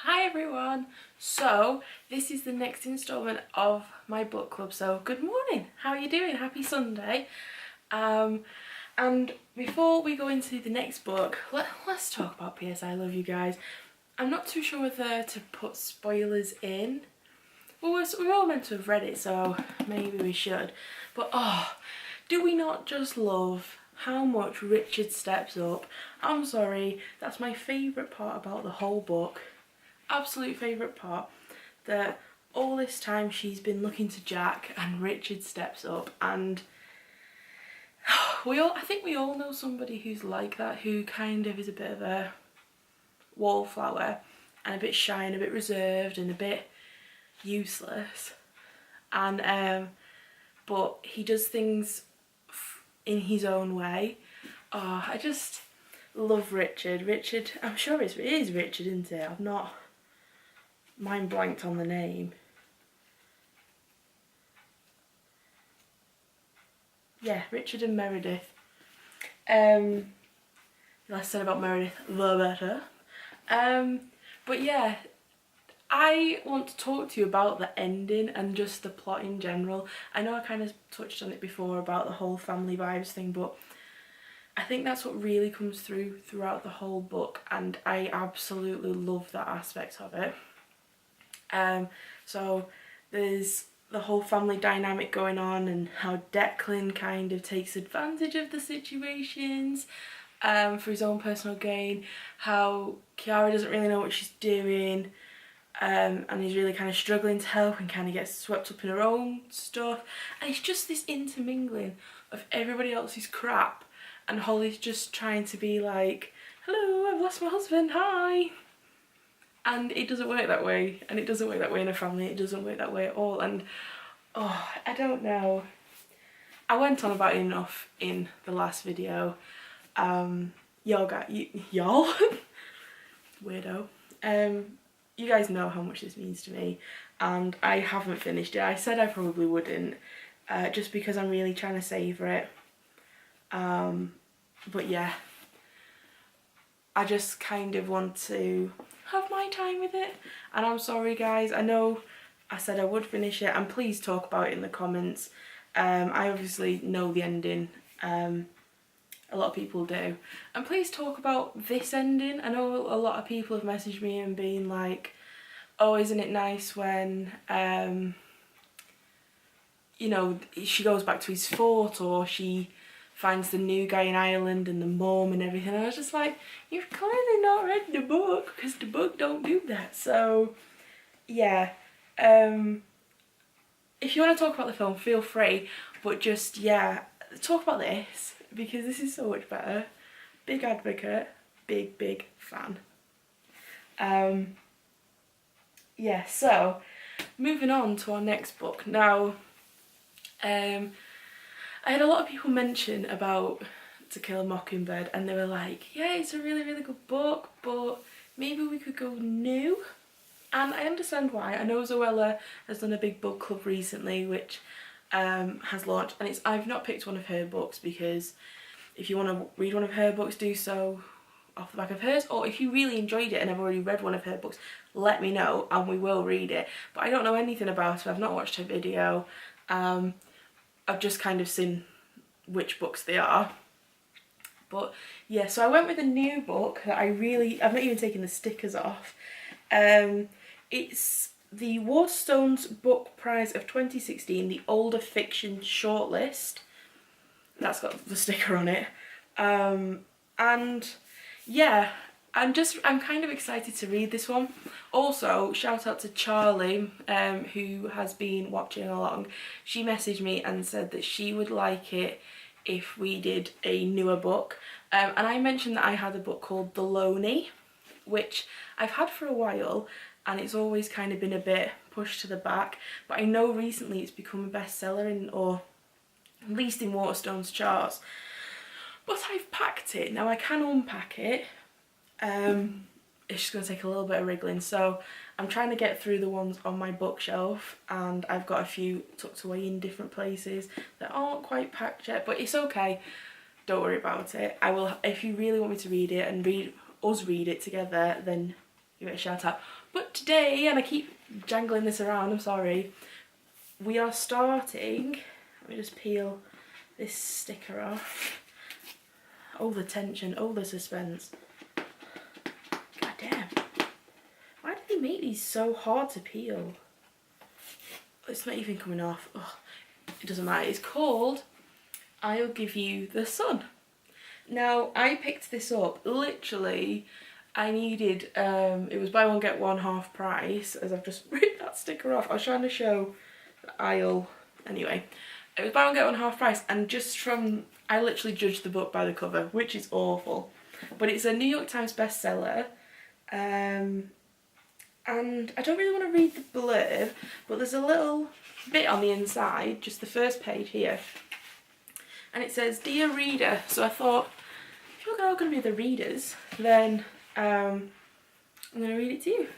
Hi everyone! So this is the next instalment of my book club, so good morning, how are you doing? Happy Sunday. And before we go into the next book, let's talk about P.S. I Love You Guys. I'm not too sure whether to put spoilers in. Well, we're all meant to have read it, so maybe we should. But do we not just love how much Richard steps up? I'm sorry, that's my favourite part about the whole book. Absolute favourite part, that all this time she's been looking to Jack and Richard steps up, and I think we all know somebody who's like that, who kind of is a bit of a wallflower and a bit shy and a bit reserved and a bit useless, and but he does things in his own way. I just love Richard. I'm sure it is Richard, isn't it? I've not mind blanked on the name. Yeah, Richard and Meredith. The less said about Meredith, the better. But yeah, I want to talk to you about the ending and just the plot in general. I know I kind of touched on it before about the whole family vibes thing, but I think that's what really comes through throughout the whole book, and I absolutely love that aspect of it. So there's the whole family dynamic going on, and how Declan kind of takes advantage of the situations for his own personal gain, how Kiara doesn't really know what she's doing, and is really kind of struggling to help and kind of gets swept up in her own stuff, and it's just this intermingling of everybody else's crap, and Holly's just trying to be like, hello, I've lost my husband, hi. And it doesn't work that way, and it doesn't work that way in a family, it doesn't work that way at all, and I don't know. I went on about it enough in the last video. Y'all weirdo. You guys know how much this means to me, and I haven't finished it. I said I probably wouldn't, just because I'm really trying to savour it. But yeah, I just kind of want to have my time with it, and I'm sorry guys, I know I said I would finish it, and please talk about it in the comments. I obviously know the ending, a lot of people do, and please talk about this ending. I know a lot of people have messaged me and been like, oh, isn't it nice when you know, she goes back to his fort, or she finds the new guy in Ireland and the mum and everything. And I was just like, you've clearly not read the book, because the book don't do that. So yeah, if you want to talk about the film, feel free, but just, yeah, talk about this, because this is so much better. Big advocate, big fan. Yeah, so moving on to our next book now. I had a lot of people mention about To Kill a Mockingbird, and they were like, yeah, it's a really good book, but maybe we could go new. And I understand why. I know Zoella has done a big book club recently, which has launched, and I've not picked one of her books, because if you want to read one of her books, do so off the back of hers, or if you really enjoyed it and have already read one of her books, let me know and we will read it. But I don't know anything about her, I've not watched her video, I've just kind of seen which books they are. But yeah, so I went with a new book that I've not even taken the stickers off. It's the Waterstones Book Prize of 2016, the Older Fiction Shortlist. That's got the sticker on it. And yeah, I'm kind of excited to read this one. Also, shout out to Charlie, who has been watching along. She messaged me and said that she would like it if we did a newer book. And I mentioned that I had a book called The Loney, which I've had for a while, and it's always kind of been a bit pushed to the back. But I know recently it's become a bestseller, or at least in Waterstone's charts. But I've packed it. Now I can unpack it. It's just going to take a little bit of wriggling, so I'm trying to get through the ones on my bookshelf, and I've got a few tucked away in different places that aren't quite packed yet, but it's okay, don't worry about it. I will, if you really want me to read it and read it together, then give it a shout out. But today, and I keep jangling this around, I'm sorry, we are starting, let me just peel this sticker off. Oh, the tension, oh, the suspense. God damn. Why do they make these so hard to peel? It's not even coming off. Oh, it doesn't matter. It's called I'll Give You the Sun. Now, I picked this up, literally, I needed, it was buy one get one half price, as I've just ripped that sticker off. I was trying to show the aisle, anyway. It was buy one get one half price, and just from, I literally judged the book by the cover, which is awful. But it's a New York Times bestseller, and I don't really want to read the blurb, but there's a little bit on the inside, just the first page here. And it says, "Dear Reader." So I thought, if you're all going to be the readers, then I'm going to read it to you.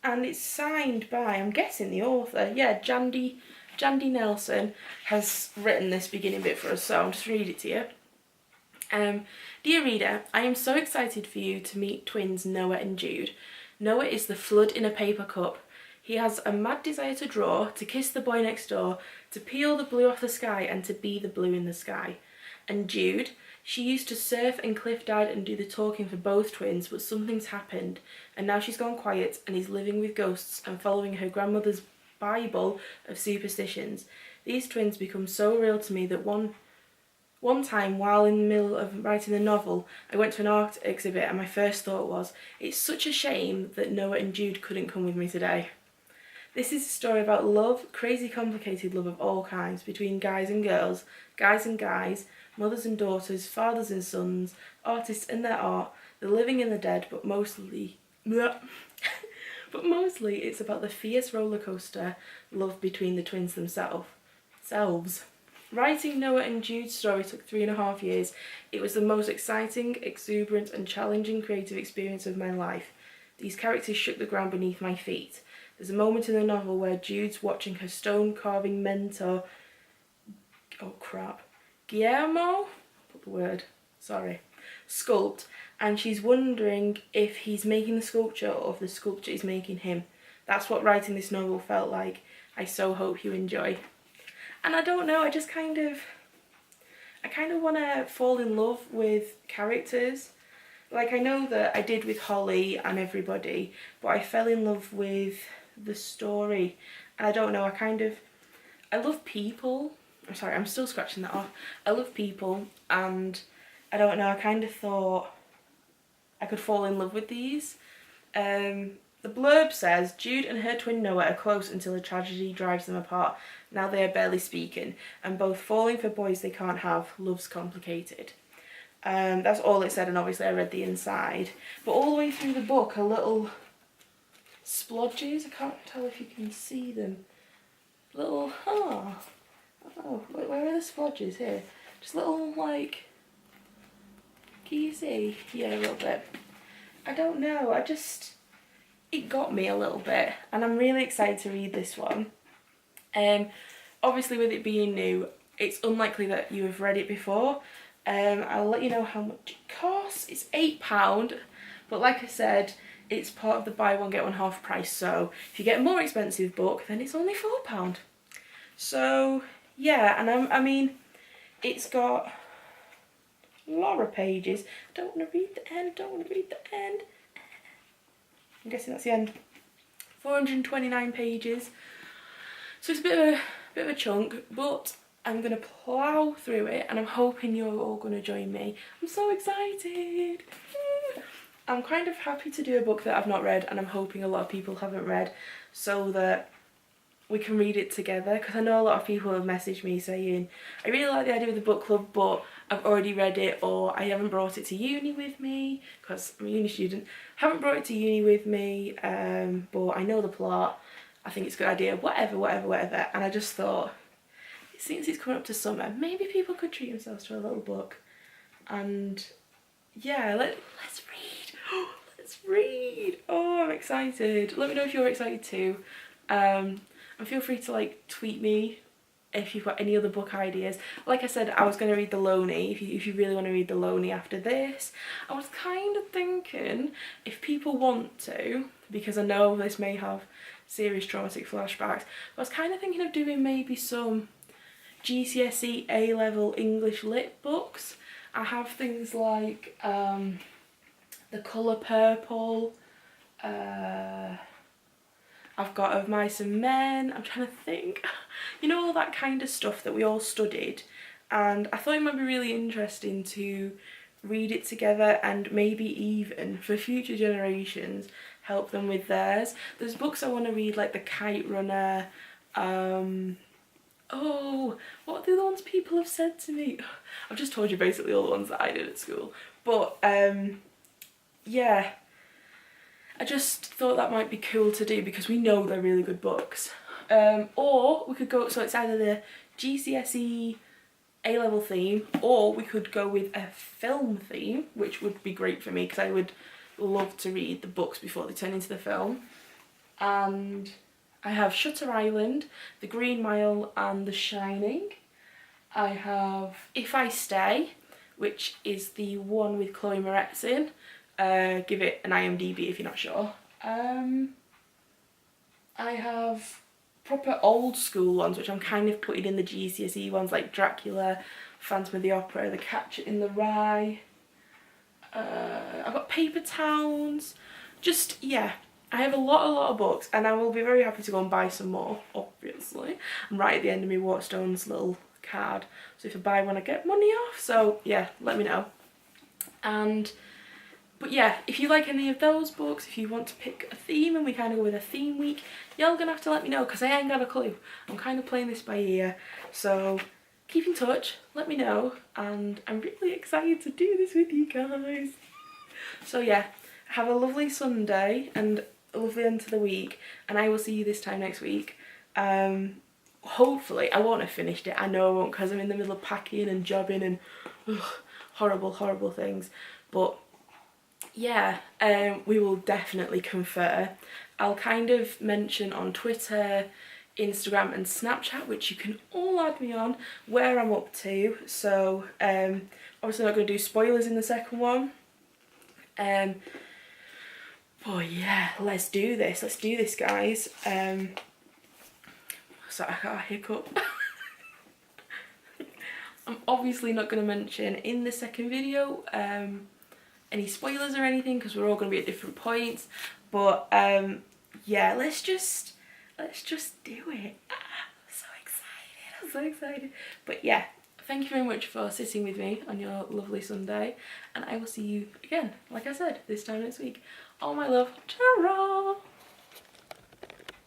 And it's signed by, I'm guessing the author, yeah, Jandy Nelson has written this beginning bit for us, so I'll just read it to you. "Dear Reader, I am so excited for you to meet twins Noah and Jude. Noah is the flood in a paper cup. He has a mad desire to draw, to kiss the boy next door, to peel the blue off the sky and to be the blue in the sky. And Jude, she used to surf and cliff dive and do the talking for both twins, but something's happened and now she's gone quiet and is living with ghosts and following her grandmother's Bible of superstitions. These twins become so real to me that one time, while in the middle of writing the novel, I went to an art exhibit and my first thought was, it's such a shame that Noah and Jude couldn't come with me today. This is a story about love, crazy complicated love of all kinds, between guys and girls, guys and guys, mothers and daughters, fathers and sons, artists and their art, the living and the dead, but mostly it's about the fierce roller coaster love between the twins themselves. Writing Noah and Jude's story took 3.5 years. It was the most exciting, exuberant and challenging creative experience of my life. These characters shook the ground beneath my feet. There's a moment in the novel where Jude's watching her stone carving mentor, Guillermo, sculpt, and she's wondering if he's making the sculpture or if the sculpture is making him. That's what writing this novel felt like. I so hope you enjoy." And I don't know, I kind of want to fall in love with characters. Like, I know that I did with Holly and everybody, but I fell in love with the story. And I don't know, I love people. I'm sorry, I'm still scratching that off. I love people, and I don't know, I kind of thought I could fall in love with these. The blurb says, "Jude and her twin Noah are close until a tragedy drives them apart. Now they are barely speaking, and both falling for boys they can't have. Love's complicated." That's all it said, and obviously I read the inside. But all the way through the book are little splodges. I can't tell if you can see them. Little, where are the splodges here? Just little, like, can you see? Yeah, a little bit. I don't know, it got me a little bit, and I'm really excited to read this one. Obviously with it being new, it's unlikely that you have read it before. I'll let you know how much it costs. It's £8, but like I said, it's part of the buy one get one half price, so if you get a more expensive book, then it's only £4. So yeah, and I mean, it's got a lot of pages. I don't want to read the end, I'm guessing that's the end. 429 pages. So it's a bit of a chunk, but I'm going to plough through it, and I'm hoping you're all going to join me. I'm so excited. I'm kind of happy to do a book that I've not read, and I'm hoping a lot of people haven't read, so that we can read it together, because I know a lot of people have messaged me saying, I really like the idea of the book club, but I've already read it, or I haven't brought it to uni with me, because I'm a uni student, haven't brought it to uni with me, but I know the plot, I think it's a good idea, whatever, and I just thought, since it's coming up to summer, maybe people could treat themselves to a little book, and yeah, let's read, let's read, oh, I'm excited. Let me know if you're excited too. And feel free to like tweet me if you've got any other book ideas. Like I said, I was going to read The Lonely, if you really want to read The Lonely after this. I was kind of thinking, if people want to, because I know this may have serious traumatic flashbacks. But I was kind of thinking of doing maybe some GCSE A-level English lit books. I have things like The Colour Purple, I've got Of Mice and Men, I'm trying to think, you know, all that kind of stuff that we all studied, and I thought it might be really interesting to read it together and maybe even for future generations help them with theirs. There's books I want to read like The Kite Runner, oh, what are the other ones people have said to me? I've just told you basically all the ones that I did at school, but yeah, I just thought that might be cool to do because we know they're really good books. Or we could go, so it's either the GCSE A-level theme, or we could go with a film theme, which would be great for me because I would love to read the books before they turn into the film. And I have Shutter Island, The Green Mile and The Shining. I have If I Stay, which is the one with Chloe Moretz in. Give it an IMDb if you're not sure. I have proper old school ones, which I'm kind of putting in the GCSE ones, like Dracula, Phantom of the Opera, The Catcher in the Rye. I've got Paper Towns. Just, yeah, I have a lot of books, and I will be very happy to go and buy some more, obviously. I'm right at the end of my Waterstones little card, so if I buy one I get money off, so yeah, let me know. But yeah, if you like any of those books, if you want to pick a theme and we kind of go with a theme week, y'all gonna have to let me know because I ain't got a clue. I'm kind of playing this by ear, so keep in touch, let me know, and I'm really excited to do this with you guys. So yeah, have a lovely Sunday and a lovely end to the week, and I will see you this time next week. Hopefully, I won't have finished it, I know I won't because I'm in the middle of packing and jobbing and horrible things, but yeah, we will definitely confer. I'll kind of mention on Twitter, Instagram and Snapchat, which you can all add me on, where I'm up to. So obviously not going to do spoilers in the second one. But yeah, let's do this guys. So I got a hiccup. I'm obviously not going to mention in the second video any spoilers or anything because we're all going to be at different points, but yeah, let's just do it. I'm so excited. But yeah, thank you very much for sitting with me on your lovely Sunday, and I will see you again, like I said, this time next week. Oh my love, ta-ra!